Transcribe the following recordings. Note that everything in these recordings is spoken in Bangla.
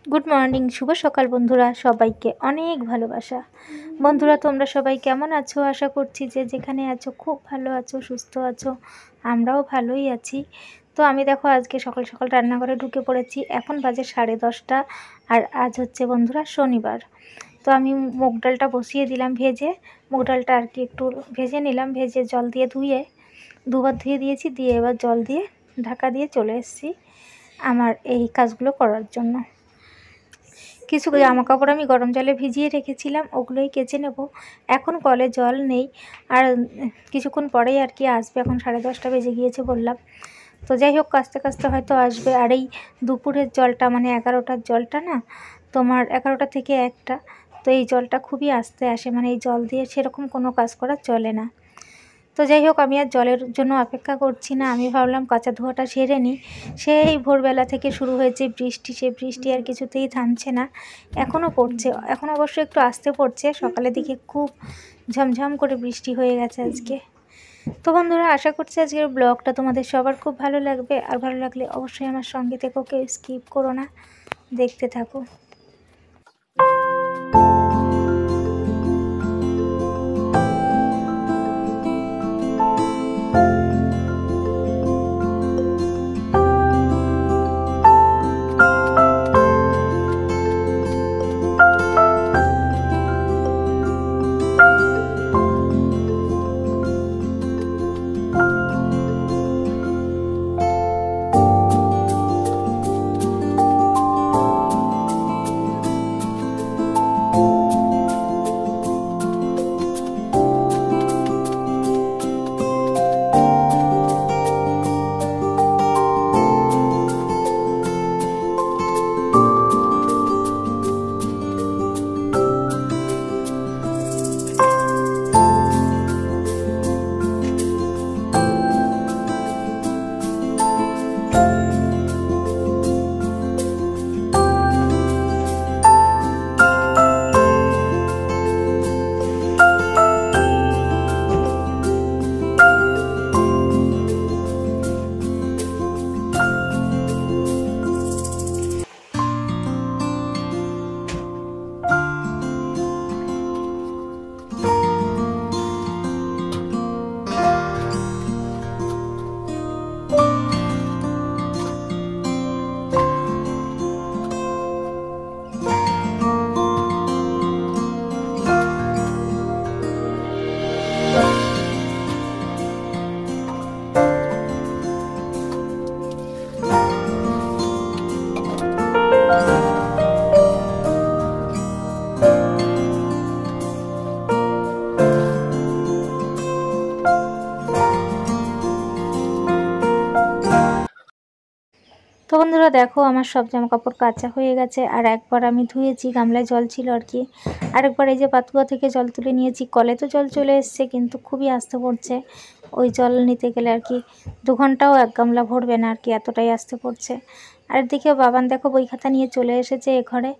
গুড মর্নিং, শুভ সকাল বন্ধুরা, সবাইকে অনেক ভালোবাসা। বন্ধুরা, তোমরা সবাই কেমন আছো? আশা করছি যে যেখানে আছো খুব ভালো আছো, সুস্থ আছো। আমরাও ভালোই আছি। তো আমি দেখো আজকে সকাল সকাল রান্নাঘরে ঢুকে পড়েছি। এখন বাজে 10:30, আর আজ হচ্ছে বন্ধুরা শনিবার। তো আমি মুগ ডালটা বসিয়ে দিলাম ভেজে। মুগ ডালটা আর কি একটু ভেজে নিলাম, ভেজে জল দিয়ে দুবার ধুয়ে দিয়েছি, দিয়ে এবার জল দিয়ে ঢাকা দিয়ে চলে এসেছি আমার এই কাজগুলো করার জন্য। কিছু জামাকাপড় আমি গরম জলে ভিজিয়ে রেখেছিলাম, ওগুলোই কেচে নেব। এখন কলে জল নেই, আর কিছুক্ষণ পরেই আর কি আসবে। এখন 10:30 বেজে গিয়েছে বললাম। তো যাই হোক, কাস্তে কাস্তে হয়তো আসবে। আর এই দুপুরের জলটা মানে 11টার জলটা না, তোমার 11টা থেকে 1টা, তো এই জলটা খুবই আস্তে আসে, মানে এই জল দিয়ে সেরকম কোনো কাজ করা চলে না। তো যাই হোক, আমি আর জলের জন্য অপেক্ষা করছি না। আমি ভাবলাম কাঁচা ধোয়াটা সেরে নিই। সেই ভোরবেলা থেকে শুরু হয়েছে বৃষ্টি, সে বৃষ্টি আর কিছুতেই থামছে না, এখনও পড়ছে। এখন অবশ্য একটু আস্তে পড়ছে, সকালের দিকে খুব ঝমঝম করে বৃষ্টি হয়ে গেছে আজকে। তো বন্ধুরা, আশা করছি আজকের ব্লগটা তোমাদের সবার খুব ভালো লাগবে। আর ভালো লাগলে অবশ্যই আমার সঙ্গে থেকো, কেউ স্কিপ করো না, দেখতে থাকো। তো বন্ধুরা দেখো, আমার সব জামাকাপড় কাচা হয়ে গেছে। আর একবার আমি ধুয়েছি, গামলায় জল ছিল আর কি। আরেকবার এই যে পাতুয়া থেকে জল তুলে নিয়েছি। কলে তো জল চলে এসছে, কিন্তু খুবই আস্তে পড়ছে। ওই জল নিতে গেলে আর কি 2 ঘন্টাও 1 গামলা ভরবে না আর কি, এতটাই আস্তে পড়ছে। আর এদিকে বাবান দেখো বই খাতা নিয়ে চলে এসেছে এ ঘরে,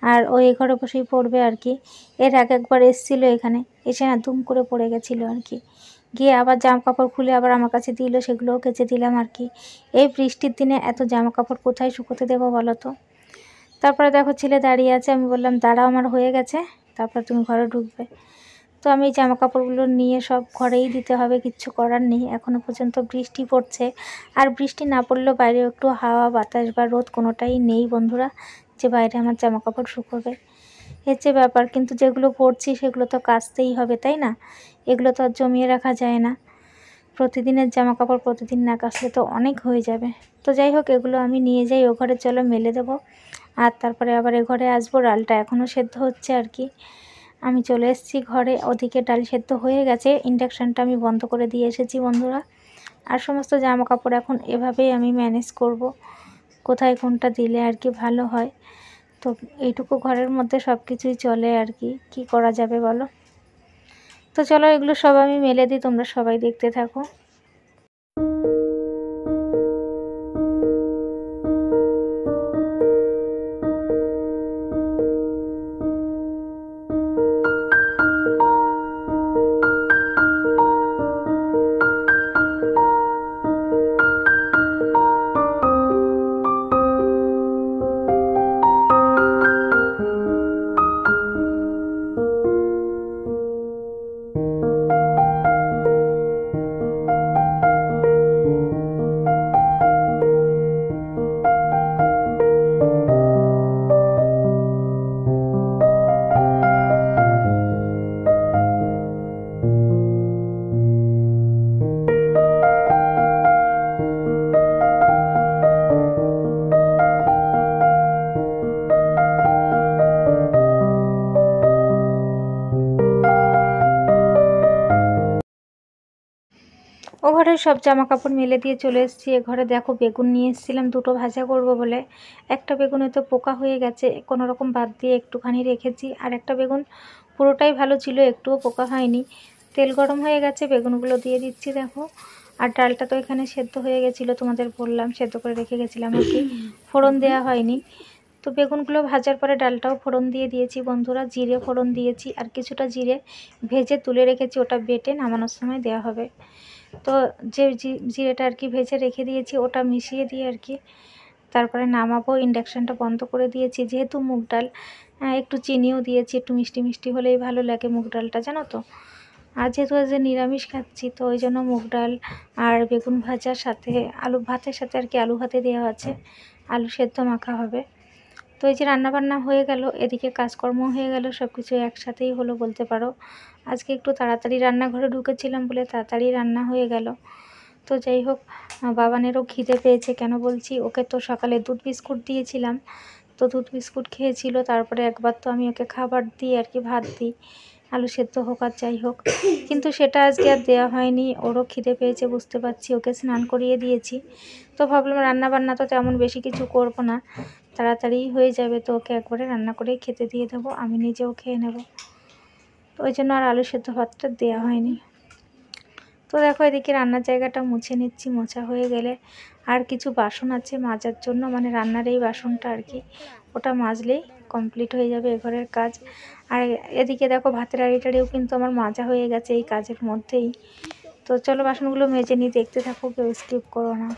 আর ও এই ঘরে বসেই পড়বে আর কি। এর আগে একবার এসেছিল এখানে, এসে না দুম করে পড়ে গেছিলো আর কি। গিয়ে আবার জামা কাপড় খুলে আবার আমার কাছে দিল, সেগুলোও কেচে দিলাম আর কি। এই বৃষ্টির দিনে এত জামা কাপড় কোথায় শুকোতে দেবো বলো তো। তারপরে দেখো ছেলে দাঁড়িয়ে আছে, আমি বললাম দাঁড়াও, আমার হয়ে গেছে, তারপর তুমি ঘরে ঢুকবে। তো আমি এই জামা কাপড়গুলো নিয়ে সব ঘরেই দিতে হবে, কিচ্ছু করার নেই। এখনও পর্যন্ত বৃষ্টি পড়ছে, আর বৃষ্টি না পড়লেও বাইরে একটু হাওয়া বাতাস বা রোদ কোনোটাই নেই বন্ধুরা, যে বাইরে আমার জামা কাপড় শুকোবে। এর যে ব্যাপার, কিন্তু যেগুলো পরছি সেগুলো তো কাচতেই হবে, তাই না? এগুলো তো আর জমিয়ে রাখা যায় না। প্রতিদিনের জামা কাপড় প্রতিদিন না কাচলে তো অনেক হয়ে যাবে। তো যাই হোক, এগুলো আমি নিয়ে যাই ও ঘরে, চলো মেলে দেবো। আর তারপরে আবার এ ঘরে আসবো। ডালটা এখনও সেদ্ধ হচ্ছে আর কি। আমি চলে এসেছি ঘরে, ওদিকে ডাল সেদ্ধ হয়ে গেছে। ইন্ডাকশানটা আমি বন্ধ করে দিয়ে এসেছি বন্ধুরা। আর সমস্ত জামা কাপড় এখন এভাবেই আমি ম্যানেজ করব, কোথায় কোনটা দিলে আর কি ভালো হয়। তো এইটুকু ঘরের মধ্যে সব কিছুই চলে আর কি, কী করা যাবে বলো। তো চলো এগুলো সব আমি মেলে দিই, তোমরা সবাই দেখতে থাকো। ঘরের সব জামা কাপড় মেলে দিয়ে চলে এসেছি। এ ঘরে দেখো বেগুন নিয়ে এসেছিলাম দুটো ভাজা করব বলে। একটা বেগুনে তো পোকা হয়ে গেছে, কোনো রকম বাদ দিয়ে একটুখানি রেখেছি। আর একটা বেগুন পুরোটাই ভালো ছিল, একটুও পোকা হয়নি। তেল গরম হয়ে গেছে, বেগুনগুলো দিয়ে দিচ্ছি দেখো। আর ডালটা তো এখানে সেদ্ধ হয়ে গেছিলো, তোমাদের বললাম সেদ্ধ করে রেখে গেছিলাম আর কি, ফোড়ন দেওয়া হয়নি। তো বেগুনগুলো ভাজার পরে ডালটাও ফোড়ন দিয়ে দিয়েছি বন্ধুরা, জিরে ফোড়ন দিয়েছি আর কিছুটা জিরে ভেজে তুলে রেখেছি, ওটা বেটে নামানোর সময় দেওয়া হবে। তো যে জিরেটা আর কি ভেজে রেখে দিয়েছি ওটা মিশিয়ে দিয়ে আর কি তারপরে নামাবো। ইন্ডাকশানটা বন্ধ করে দিয়েছি, যেহেতু মুগ ডাল একটু চিনিও দিয়েছি, একটু মিষ্টি মিষ্টি হলেই ভালো লাগে মুগ ডালটা, জানো তো। আর যেহেতু আজ নিরামিষ খাচ্ছি তো ওই জন্য মুগ ডাল আর বেগুন ভাজার সাথে আলু ভাতের সাথে আর কি আলু ভাতে দেওয়া আছে, আলু সেদ্ধ মাখা হবে। তো এই যে রান্নাবান্না হয়ে গেল, এদিকে কাজকর্ম হয়ে গেল, সব কিছু একসাথেই হলো বলতে পারো। আজকে একটু তাড়াতাড়ি রান্নাঘরে ঢুকেছিলাম বলে তাড়াতাড়ি রান্না হয়ে গেল। তো যাই হোক, বাবানেরও খিদে পেয়েছে, কেন বলছি, ওকে তো সকালে দুধ বিস্কুট দিয়েছিলাম, তো দুধ বিস্কুট খেয়েছিল। তারপরে একবার তো আমি ওকে খাবার দিই আর কি, ভাত দিই, আলু সেদ্ধ হোক আর যাই হোক, কিন্তু সেটা আজকে আর দেওয়া হয়নি। ওরও খিদে পেয়েছে বুঝতে পারছি, ওকে স্নান করিয়ে দিয়েছি। তো ভাবলাম রান্না বান্না তো তেমন বেশি কিছু করব না, তাড়াতাড়ি হয়ে যাবে, তো ওকে একবারে রান্না করেই খেতে দিয়ে দেবো, আমি নিজেও খেয়ে নেব। তো ওই জন্য আর আলু সেদ্ধ ভাতটা দেওয়া হয়নি। তো দেখো এদিকে রান্নার জায়গাটা মুছে নিচ্ছি, মোছা হয়ে গেলে আর কিছু বাসন আছে মাজার জন্য, মানে রান্নার এই বাসনটা আর কি, ওটা মাজলেই কমপ্লিট হয়ে যাবে এ ঘরের কাজ। আর এদিকে দেখো ভাতের আড়িটাড়িও কিন্তু আমার মাজা হয়ে গেছে এই কাজের মধ্যেই। তো চলো বাসনগুলো মেজে নিই, দেখতে থাকো, কেউ স্কিপ করো না।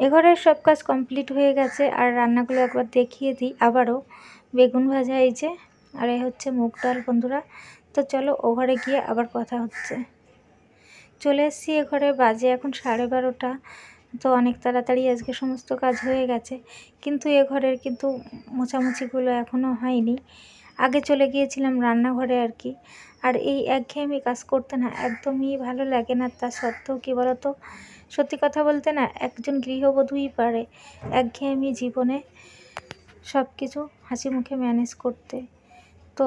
এঘরের সব কাজ কমপ্লিট হয়ে গেছে। আর রান্নাগুলো একবার দেখিয়ে দিই আবারও। বেগুন ভাজা এই যে, আর এই হচ্ছে মুগ ডাল বন্ধুরা। তো চলো ও ঘরে গিয়ে আবার কথা হচ্ছে। চলে এসেছি এ ঘরে, বাজে এখন 12:30। তো অনেক তাড়াতাড়ি আজকে সমস্ত কাজ হয়ে গেছে, কিন্তু এ ঘরের কিন্তু মোছামুছিগুলো এখনও হয়নি। আগে চলে গিয়েছিলাম রান্নাঘরে আর কি। আর এই একঘেয়েমি কাজ করতে না একদমই ভালো লাগে না। তা সত্ত্বেও কী বলো তো, সত্যি কথা বলতে না একজন গৃহবধূই পারে একঘেয়েমি জীবনে সব কিছু হাসি মুখে ম্যানেজ করতে। তো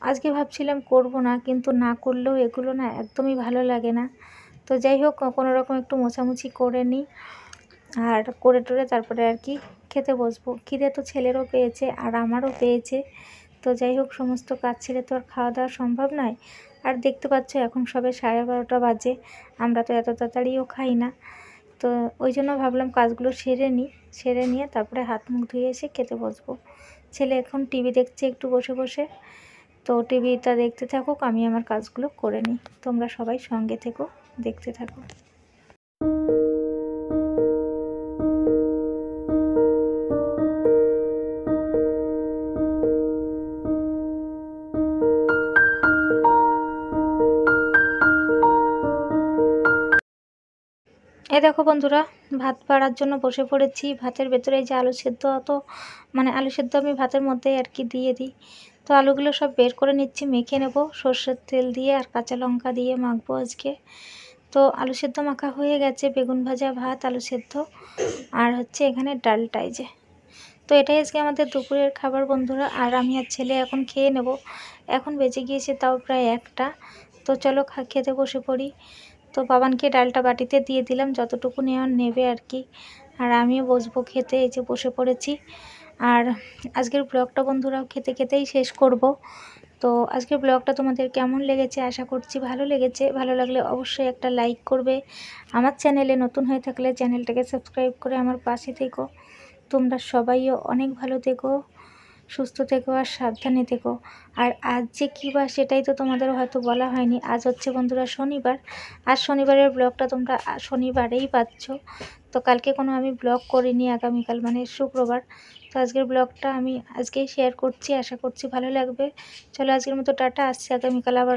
আজকে ভাবছিলাম করব না, কিন্তু না করলেও এগুলো না একদমই ভালো লাগে না। তো যাই হোক, কোনো রকম একটু মোছামুছি করে নিই, আর করে টোরে তারপরে আর কি খেতে বসবো। খিদে তো ছেলেরও পেয়েছে আর আমারও পেয়েছে। তো যাই হোক, সমস্ত কাজ ছেড়ে তো আর খাওয়া দাওয়া সম্ভব নয়। আর দেখতে পাচ্ছ এখন সবে 12:30 বাজে, আমরা তো এত তাড়াতাড়িও খাই না। তো ওই জন্য ভাবলাম কাজগুলো সেরে নিয়ে তারপরে হাত মুখ ধুয়ে এসে খেতে বসবো। ছেলে এখন টিভি দেখছে একটু বসে বসে, তো টিভিটা দেখতে থাকুক, আমি আমার কাজগুলো করে নিই। তোমরা সবাই সঙ্গে থেকো, দেখতে থাকো। এই দেখো বন্ধুরা, ভাত বাড়ার জন্য বসে পড়েছি। ভাতের ভেতরে এই যে আলু সেদ্ধ, আলু সেদ্ধ আমি ভাতের মধ্যে আর কি দিয়ে দিই। তো আলুগুলো সব বের করে নিচ্ছি, মেখে নেব সর্ষের তেল দিয়ে আর কাঁচা লঙ্কা দিয়ে মাখবো আজকে। তো আলু সেদ্ধ মাখা হয়ে গেছে, বেগুন ভাজা, ভাত, আলু সেদ্ধ আর হচ্ছে এখানে ডালটা। এই যে, তো এটাই আজকে আমাদের দুপুরের খাবার বন্ধুরা। আর আমি আর ছেলে এখন খেয়ে নেব। এখন বেজে গিয়েছে তাও প্রায় 1টা। তো চলো খেতে বসে পড়ি। তো বাবানকে ডালটা বাটিতে দিয়ে দিলাম, যতটুকু নেওয়ার নেবে আর কি। আর আমিও বসবো খেতে, এই যে বসে পড়েছি। আর আজকের ব্লগটা বন্ধুরা খেতে খেতেই শেষ করব। তো আজকের ব্লগটা তোমাদের কেমন লেগেছে আশা করছি ভালো লেগেছে। ভালো লাগলে অবশ্যই একটা লাইক করবে। আমার চ্যানেলে নতুন হয়ে থাকলে চ্যানেলটাকে সাবস্ক্রাইব করে আমার পাশে থেকো। তোমরা সবাইও অনেক ভালো থেকো, সুস্থ থেকো আর সাবধানে থেকো। আর আজ যে কী বার সেটাই তো তোমাদের হয়তো বলা হয়নি। আজ হচ্ছে বন্ধুরা শনিবার। আর শনিবারের ব্লগটা তোমরা শনিবারেই পাচ্ছ। তো কালকে কোনো আমি ব্লগ করিনি, আগামীকাল মানে শুক্রবার। তো আজকের ব্লগটা আমি আজকেই শেয়ার করছি, আশা করছি ভালো লাগবে। চলো আজকের মতো টাটা, আসছি আগামীকাল আবার।